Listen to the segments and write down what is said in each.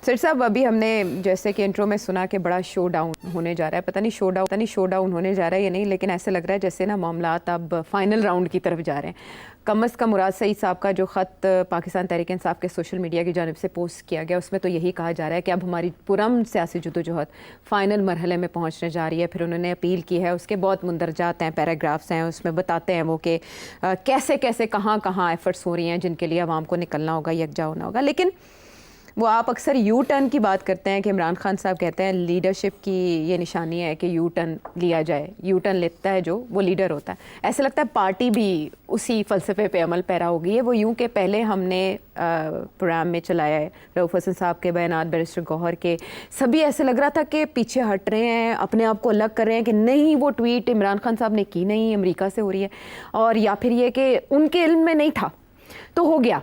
سر صاحب ابھی ہم نے جیسے کہ انٹرو میں سنا کہ بڑا شو ڈاؤن ہونے جا رہا ہے، پتہ نہیں شو ڈاؤن ہونے جا رہا ہے یا نہیں، لیکن ایسے لگ رہا ہے جیسے نا معاملات اب فائنل راؤنڈ کی طرف جا رہے ہیں۔ کم از کم مراد سعید صاحب کا جو خط پاکستان تحریک انصاف کے سوشل میڈیا کی جانب سے پوسٹ کیا گیا، اس میں تو یہی کہا جا رہا ہے کہ اب ہماری پرامن سیاسی جدوجہد فائنل مرحلے میں پہنچنے جا رہی ہے۔ پھر انہوں نے اپیل کی ہے، اس کے بہت مندرجات ہیں، پیراگرافس ہیں، اس میں بتاتے ہیں وہ کہ کیسے کیسے کہاں کہاں ایفرٹس ہو رہی ہیں جن کے لیے عوام کو نکلنا ہوگا، یکجا ہونا ہوگا۔ لیکن وہ آپ اکثر یو ٹرن کی بات کرتے ہیں کہ عمران خان صاحب کہتے ہیں لیڈرشپ کی یہ نشانی ہے کہ یو ٹرن لیا جائے، یو ٹرن لیتا ہے جو وہ لیڈر ہوتا ہے۔ ایسے لگتا ہے پارٹی بھی اسی فلسفے پہ عمل پیرا ہو گئی ہے۔ وہ یوں کہ پہلے ہم نے پروگرام میں چلایا ہے رؤف حسن صاحب کے بیانات، بیرسٹر گوہر کے، سبھی ایسے لگ رہا تھا کہ پیچھے ہٹ رہے ہیں، اپنے آپ کو الگ کر رہے ہیں کہ نہیں وہ ٹویٹ عمران خان صاحب نے کی نہیں، امریکہ سے ہو رہی ہے، اور یا پھر یہ کہ ان کے علم میں نہیں تھا تو ہو گیا۔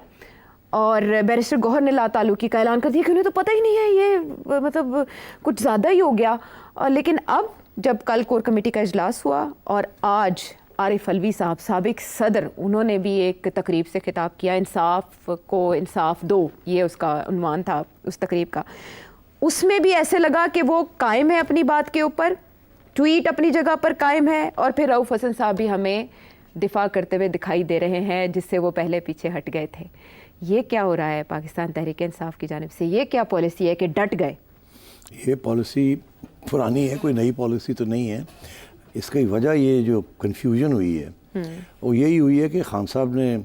اور بیرسٹر گوہر نے لا تعلقی کا اعلان کر دیا کہ انہیں تو پتہ ہی نہیں ہے، یہ مطلب کچھ زیادہ ہی ہو گیا۔ لیکن اب جب کل کور کمیٹی کا اجلاس ہوا اور آج عارف علوی صاحب سابق صدر، انہوں نے بھی ایک تقریب سے خطاب کیا، انصاف کو انصاف دو، یہ اس کا عنوان تھا اس تقریب کا۔ اس میں بھی ایسے لگا کہ وہ قائم ہے اپنی بات کے اوپر، ٹویٹ اپنی جگہ پر قائم ہے، اور پھر رؤف حسن صاحب بھی ہمیں دفاع کرتے ہوئے دکھائی دے رہے ہیں جس سے وہ پہلے پیچھے ہٹ گئے تھے۔ یہ کیا ہو رہا ہے پاکستان تحریک انصاف کی جانب سے؟ یہ کیا پالیسی ہے کہ ڈٹ گئے؟ یہ پالیسی پرانی ہے، کوئی نئی پالیسی تو نہیں ہے۔ اس کی وجہ یہ جو کنفیوژن ہوئی ہے وہ یہی ہوئی ہے کہ خان صاحب نے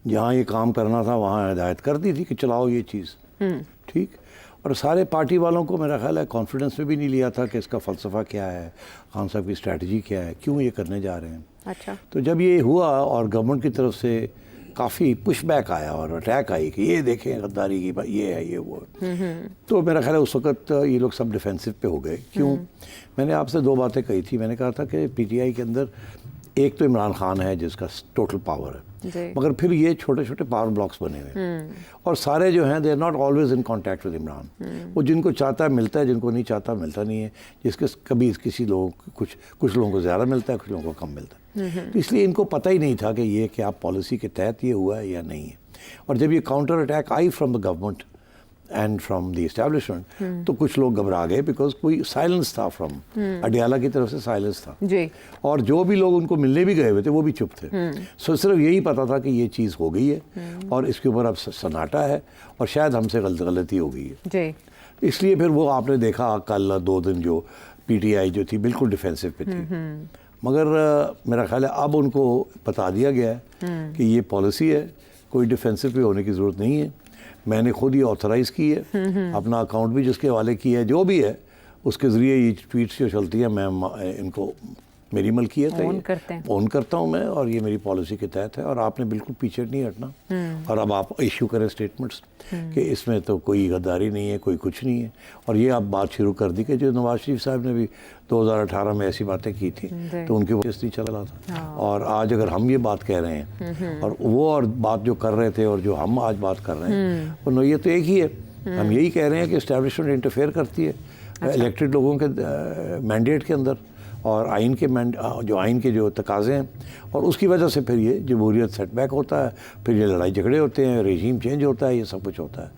جہاں یہ کام کرنا تھا وہاں ہدایت کر دی تھی کہ چلاؤ یہ چیز، ٹھیک، اور سارے پارٹی والوں کو میرا خیال ہے کانفیڈنس میں بھی نہیں لیا تھا کہ اس کا فلسفہ کیا ہے، خان صاحب کی اسٹریٹجی کیا ہے، کیوں یہ کرنے جا رہے ہیں۔ اچھا، تو جب یہ ہوا اور گورنمنٹ کی طرف سے کافی پش بیک آیا اور اٹیک آئی کہ یہ دیکھیں غداری کی یہ ہے یہ وہ، تو میرا خیال ہے اس وقت یہ لوگ سب ڈیفینسو پہ ہو گئے۔ کیوں؟ میں نے آپ سے دو باتیں کہی تھی۔ میں نے کہا تھا کہ پی ٹی آئی کے اندر ایک تو عمران خان ہے جس کا ٹوٹل پاور ہے، مگر پھر یہ چھوٹے چھوٹے پاور بلاکس بنے ہوئے ہیں، اور سارے جو ہیں they are not always in contact with Imran. وہ جن کو چاہتا ہے ملتا ہے، جن کو نہیں چاہتا ملتا نہیں ہے، جس کے کبھی کسی لوگوں کچھ لوگوں کو زیادہ ملتا ہے، کچھ لوگوں کو کم ملتا ہے۔ تو اس لیے ان کو پتہ ہی نہیں تھا کہ یہ کیا پالیسی کے تحت یہ ہوا ہے یا نہیں ہے۔ اور جب یہ counter attack I from the government and from the establishment تو کچھ لوگ گھبرا گئے، بیکاز کوئی سائلنس تھا فرام اڈیالہ کی طرف سے، سائلنس تھا، اور جو بھی لوگ ان کو ملنے بھی گئے ہوئے تھے وہ بھی چپ تھے۔ سو صرف یہی پتا تھا کہ یہ چیز ہو گئی ہے اور اس کے اوپر اب سناٹا ہے اور شاید ہم سے غلطی ہو گئی ہے۔ اس لیے پھر وہ آپ نے دیکھا کل 2 دن جو پی ٹی آئی جو تھی بالکل ڈیفینسو پہ تھی، مگر میرا خیال ہے اب ان کو بتا دیا گیا ہے کہ یہ پالیسی ہے، کوئی ڈیفینسو پہ ہونے کی ضرورت نہیں ہے۔ میں نے خود یہ آتھرائز کی ہے، اپنا اکاؤنٹ بھی جس کے حوالے کی ہے، جو بھی ہے اس کے ذریعے یہ ٹویٹس جو چلتی ہیں میں ان کو میری ملکیت ہے، اون کرتا ہوں میں، اور یہ میری پالیسی کے تحت ہے، اور آپ نے بالکل پیچھے نہیں ہٹنا۔ اور اب آپ ایشو کریں اسٹیٹمنٹس کہ اس میں تو کوئی غداری نہیں ہے، کوئی کچھ نہیں ہے۔ اور یہ اب بات شروع کر دی کہ جو نواز شریف صاحب نے بھی 2018 میں ایسی باتیں کی تھی تو ان کے وجہ سے چلا تھا، اور آج اگر ہم یہ بات کہہ رہے ہیں اور وہ اور بات جو کر رہے تھے اور جو ہم آج بات کر رہے ہیں وہ نوعیت تو ایک ہی ہے۔ ہم یہی کہہ رہے ہیں کہ اسٹیبلشمنٹ انٹرفیئر کرتی ہے الیکٹڈ لوگوں کے مینڈیٹ کے اندر اور آئین کے جو تقاضے ہیں، اور اس کی وجہ سے پھر یہ جمہوریت سیٹ بیک ہوتا ہے، پھر یہ لڑائی جھگڑے ہوتے ہیں، رژیم چینج ہوتا ہے، یہ سب کچھ ہوتا ہے۔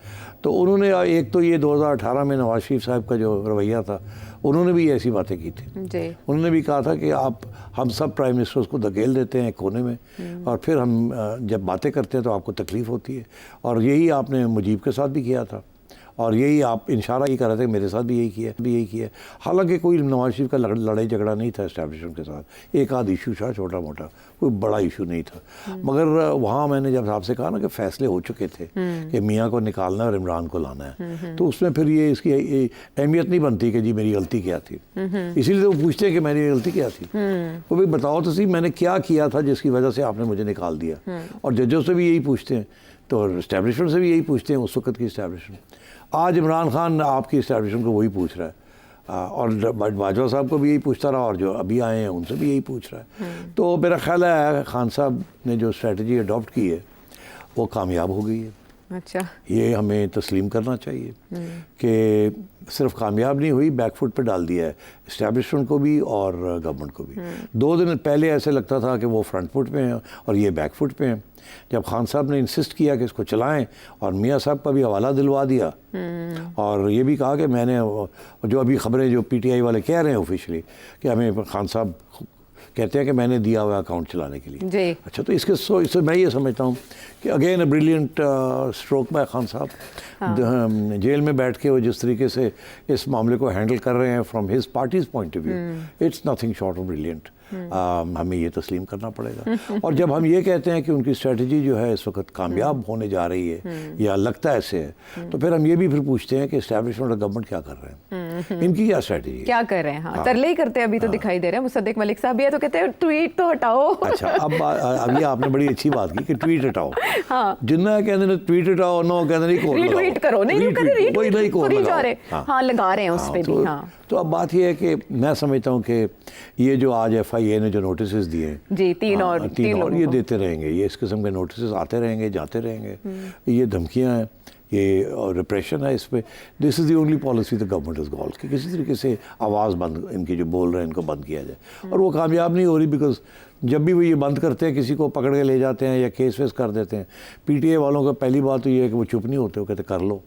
تو انہوں نے ایک تو یہ 2018 میں نواز شریف صاحب کا جو رویہ تھا انہوں نے بھی ایسی باتیں کی تھی، انہوں نے بھی کہا تھا کہ ہم سب پرائم منسٹرز کو دھکیل دیتے ہیں کونے میں، اور پھر ہم جب باتیں کرتے ہیں تو آپ کو تکلیف ہوتی ہے، اور یہی آپ نے مجیب کے ساتھ بھی کیا تھا، اور یہی آپ اشارہ یہ کر رہے تھے میرے ساتھ بھی یہی کیا۔ حالانکہ کوئی نواز شریف کا لڑائی جھگڑا نہیں تھا اسٹیبلشمنٹ کے ساتھ، ایک آدھ ایشو تھا چھوٹا موٹا، کوئی بڑا ایشو نہیں تھا، مگر وہاں میں نے جب آپ سے کہا نا کہ فیصلے ہو چکے تھے کہ میاں کو نکالنا ہے اور عمران کو لانا ہے، تو اس میں پھر یہ اس کی اہمیت نہیں بنتی کہ جی میری غلطی کیا تھی، اسی لیے وہ پوچھتے ہیں کہ میری غلطی کیا تھی، وہ بھی بتاؤ تو صحیح میں نے کیا کیا تھا جس کی وجہ سے آپ نے مجھے نکال دیا۔ اور ججوں سے بھی یہی پوچھتے ہیں، تو اسٹیبلشمنٹ سے بھی یہی پوچھتے ہیں، اس وقت کی اسٹیبلشمنٹ۔ آج عمران خان آپ کی اسٹیبلشمنٹ کو وہی پوچھ رہا ہے، اور باجوہ صاحب کو بھی یہی پوچھتا رہا، اور جو ابھی آئے ہیں ان سے بھی یہی پوچھ رہا ہے۔ تو میرا خیال ہے خان صاحب نے جو اسٹریٹجی اڈاپٹ کی ہے وہ کامیاب ہو گئی ہے۔ اچھا یہ ہمیں تسلیم کرنا چاہیے کہ صرف کامیاب نہیں ہوئی, بیک فٹ پہ ڈال دیا ہے اسٹیبلشمنٹ کو بھی اور گورنمنٹ کو بھی. 2 دن پہلے ایسے لگتا تھا کہ وہ فرنٹ فٹ پہ ہیں اور یہ بیک فٹ پہ ہیں. جب خان صاحب نے انسسٹ کیا کہ اس کو چلائیں اور میاں صاحب کا بھی حوالہ دلوا دیا اور یہ بھی کہا کہ میں نے جو ابھی خبریں جو پی ٹی آئی والے کہہ رہے ہیں آفیشلی کہ ہمیں خان صاحب کہتے ہیں کہ میں نے دیا ہوا اکاؤنٹ چلانے کے لیے جی. اچھا تو اس سے میں یہ سمجھتا ہوں کہ again a brilliant stroke by Khan صاحب. جیل میں بیٹھ کے وہ جس طریقے سے اس معاملے کو ہینڈل کر رہے ہیں from his party's point of view, it's nothing short of brilliant. ہمیں یہ تسلیم کرنا پڑے گا. اور جب ہم یہ کہتے ہیں کہ ان کی اسٹریٹجی جو ہے اس وقت کامیاب ہونے جا رہی ہے یا لگتا ہے ایسے ہے, تو پھر ہم یہ بھی پھر پوچھتے ہیں کہ اسٹیبلشمنٹ اور گورنمنٹ کیا کر رہے ہیں, ان کی کیا اسٹریٹجی ہے, کیا کر رہے ہیں. ہاں ترلے ہی کرتے ہیں ابھی تو دکھائی دے رہے ہیں. مصدق ملک صاحب بھی ہے تو کہتے ہیں ٹویٹ تو ہٹاؤ. اچھا اب یہ آپ نے بڑی اچھی بات کی کہ ٹویٹ ہٹاؤ. جنہیں کہتے ہیں ٹویٹ ہٹاؤ, نو کہتے ہیں ری ٹویٹ کرو, نہیں کور ہاں لگا رہے ہیں اس پہ بھی. ہاں تو اب بات یہ ہے کہ میں سمجھتا ہوں کہ یہ جو آج ایف آئی اے نے جو نوٹسز دیے جی 3 اور یہ دیتے رہیں گے, یہ اس قسم کے نوٹسز آتے رہیں گے, جاتے رہیں گے. یہ دھمکیاں ہیں, یہ ریپریشن ہے اس پہ. This is the only policy the government is گالڈ کہ کسی طریقے سے آواز بند ان کی جو بول رہے ہیں ان کو بند کیا جائے. اور وہ کامیاب نہیں ہو رہی بیکاز جب بھی وہ یہ بند کرتے ہیں کسی کو پکڑ کے لے جاتے ہیں یا کیس ویس کر دیتے ہیں. پی ٹی اے والوں کا پہلی بات تو یہ ہے کہ وہ چپ نہیں ہوتے, وہ کہتے کر لو.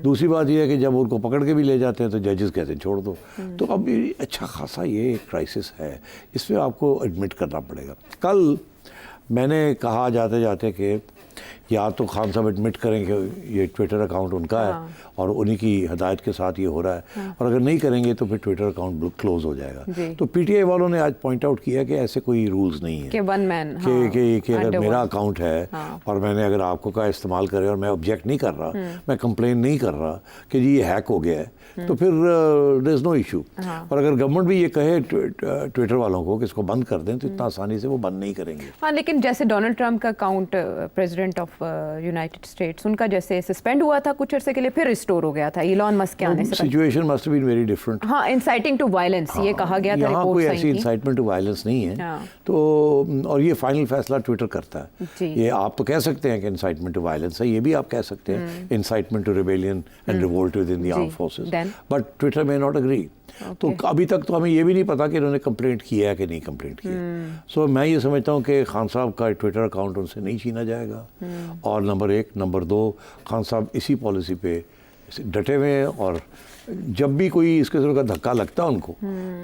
دوسری بات یہ ہے کہ جب ان کو پکڑ کے بھی لے جاتے ہیں تو ججز کہتے ہیں چھوڑ دو. تو اب اچھا خاصا یہ کرائسس ہے, اس میں آپ کو ایڈمٹ کرنا پڑے گا. کل میں نے کہا جاتے جاتے کہ یا تو خان صاحب ایڈمٹ کریں کہ یہ ٹویٹر اکاؤنٹ ان کا ہے اور انہی کی ہدایت کے ساتھ یہ ہو رہا ہے, اور اگر نہیں کریں گے تو پھر ٹویٹر اکاؤنٹ کلوز ہو جائے گا. تو پی ٹی آئی والوں نے آج پوائنٹ آؤٹ کیا کہ ایسے کوئی رولز نہیں ہیں کہ ون مین کہ اگر میرا اکاؤنٹ ہے اور میں نے اگر آپ کو کا استعمال کرے اور میں آبجیکٹ نہیں کر رہا, میں کمپلین نہیں کر رہا کہ جی یہ ہیک ہو گیا ہے, تو پھر دیر از نو ایشو. اور اگر گورنمنٹ بھی یہ کہے ٹویٹر والوں کو کہ اس کو بند کر دیں تو اتنا آسانی سے وہ بند نہیں کریں گے. ہاں لیکن جیسے ڈونلڈ ٹرمپ کا account president of United States, ان کا جیسے سسپینڈ ہوا تھا کچھ عرصے کے لیے, پھر ریسٹور ہو گیا تھا ایلان مسک کے آنے سے. Situation must been very different. ہاں انسائٹنگ ٹو وائلنس یہ کہا گیا تھا, یہاں کوئی ایسی انسائٹمنٹ ٹو وائلنس نہیں ہے. تو اور یہ فائنل فیصلہ ٹویٹر کرتا ہے. یہ آپ تو کہہ سکتے ہیں کہ انسائٹمنٹ ٹو وائلنس ہے, یہ بھی آپ کہہ سکتے ہیں incitement to rebellion and revolt within the armed forces, but Twitter may not agree. تو ابھی تک تو ہمیں یہ بھی نہیں پتا کہ انہوں نے کمپلینٹ کیا ہے کہ نہیں کمپلینٹ کیا. سو میں یہ سمجھتا ہوں کہ خان صاحب کا ٹویٹر اکاؤنٹ ان سے نہیں چھینا جائے گا. اور نمبر 1, نمبر 2, خان صاحب اسی پالیسی پہ ڈٹے ہوئے ہیں, اور جب بھی کوئی اس قسم کا دھکا لگتا ہے ان کو,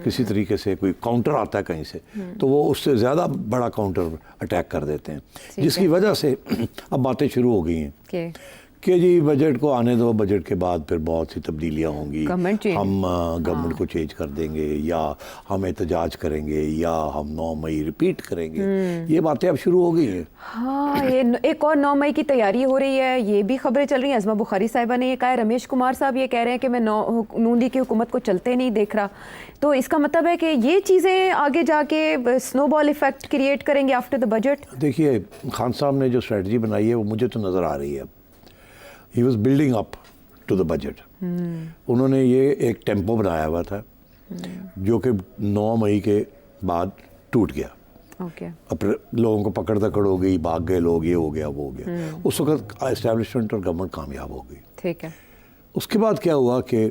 کسی طریقے سے کوئی کاؤنٹر آتا ہے کہیں سے, تو وہ اس سے زیادہ بڑا کاؤنٹر اٹیک کر دیتے ہیں, جس کی وجہ سے اب باتیں شروع ہو گئی ہیں کہ جی بجٹ کو آنے دو, بجٹ کے بعد پھر بہت سی تبدیلیاں ہوں گی, ہم گورنمنٹ کو چینج کر دیں گے, یا ہم احتجاج کریں گے, یا ہم 9 مئی ریپیٹ کریں گے. یہ باتیں اب شروع ہو گئی ہیں. ہاں یہ ایک اور 9 مئی کی تیاری ہو رہی ہے, یہ بھی خبریں چل رہی ہیں. عظمیٰ بخاری صاحبہ نے یہ کہا ہے, رمیش کمار صاحب یہ کہہ رہے ہیں کہ میں نون لیگ کی حکومت کو چلتے نہیں دیکھ رہا. تو اس کا مطلب ہے کہ یہ چیزیں آگے جا کے سنو بال ایفیکٹ کریٹ کریں گے آفٹر دا بجٹ. دیکھیے خان صاحب نے جو اسٹریٹجی بنائی ہے وہ مجھے تو نظر آ رہی ہے. He was building up to the budget. انہوں نے یہ ایک ٹیمپو بنایا ہوا تھا جو کہ 9 مئی کے بعد ٹوٹ گیا. اپنے لوگوں کو پکڑ دکڑ ہو گئی, بھاگ گئے لوگ, یہ ہو گیا وہ ہو گیا. اس وقت اسٹیبلشمنٹ اور گورنمنٹ کامیاب ہو گئی. ٹھیک ہے. اس کے بعد کیا ہوا کہ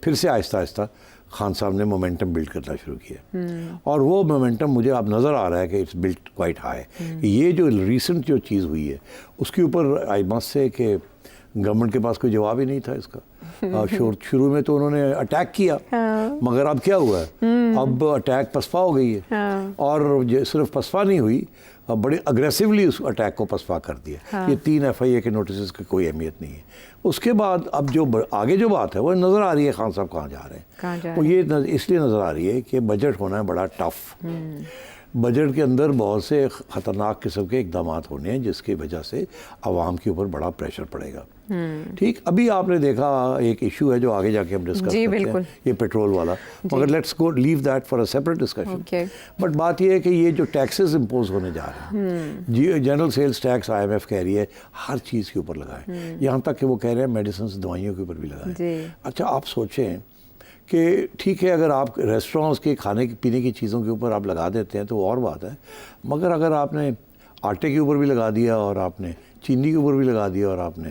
پھر سے آہستہ آہستہ خان صاحب نے مومنٹم بلڈ کرنا شروع کیا, اور وہ مومنٹم مجھے اب نظر آ رہا ہے کہ اٹس بلڈ کوائٹ ہائی. یہ جو ریسنٹ جو چیز ہوئی ہے اس کے اوپر آئی مسٹ سے کہ گورنمنٹ کے پاس کوئی جواب ہی نہیں تھا اس کا. شروع میں تو انہوں نے اٹیک کیا, مگر اب کیا ہوا ہے, اب اٹیک پسپا ہو گئی ہے, اور صرف پسپا نہیں ہوئی, بڑے اگریسولی اس اٹیک کو پسپا کر دیا. یہ 3 ایف آئی اے کے نوٹسز کی کوئی اہمیت نہیں ہے. اس کے بعد اب جو آگے جو بات ہے وہ نظر آ رہی ہے خان صاحب کہاں جا رہے ہیں. وہ یہ اس لیے نظر آ رہی ہے کہ بجٹ ہونا ہے بڑا ٹف. بجٹ کے اندر بہت سے خطرناک قسم کے اقدامات ہونے ہیں جس کی وجہ سے عوام کے اوپر بڑا پریشر پڑے گا. ٹھیک, ابھی آپ نے دیکھا ایک ایشو ہے جو آگے جا کے ہم ڈسکس کرتے ہیں, یہ پیٹرول والا, مگر let's go leave that for a separate discussion. But بات یہ ہے کہ یہ جو ٹیکسز امپوز ہونے جا رہے ہیں, general sales tax I M F کہہ رہی ہے ہر چیز کے اوپر لگائیں, یہاں تک کہ وہ کہہ رہے ہیں میڈیسنس دوائیوں کے اوپر بھی لگائیں. اچھا آپ سوچیں کہ ٹھیک ہے اگر آپ ریسٹورانٹس کے کھانے پینے کی چیزوں کے اوپر آپ لگا دیتے ہیں تو وہ اور بات ہے, مگر اگر آپ نے آٹے کے اوپر بھی لگا دیا, اور آپ نے چینی کے اوپر بھی لگا دیا, اور آپ نے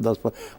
10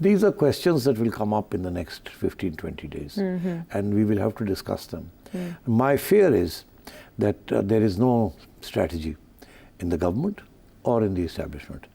These are questions that will come up in the next 15-20 days and we will have to discuss them. My fear is that there is no strategy in the government or in the establishment.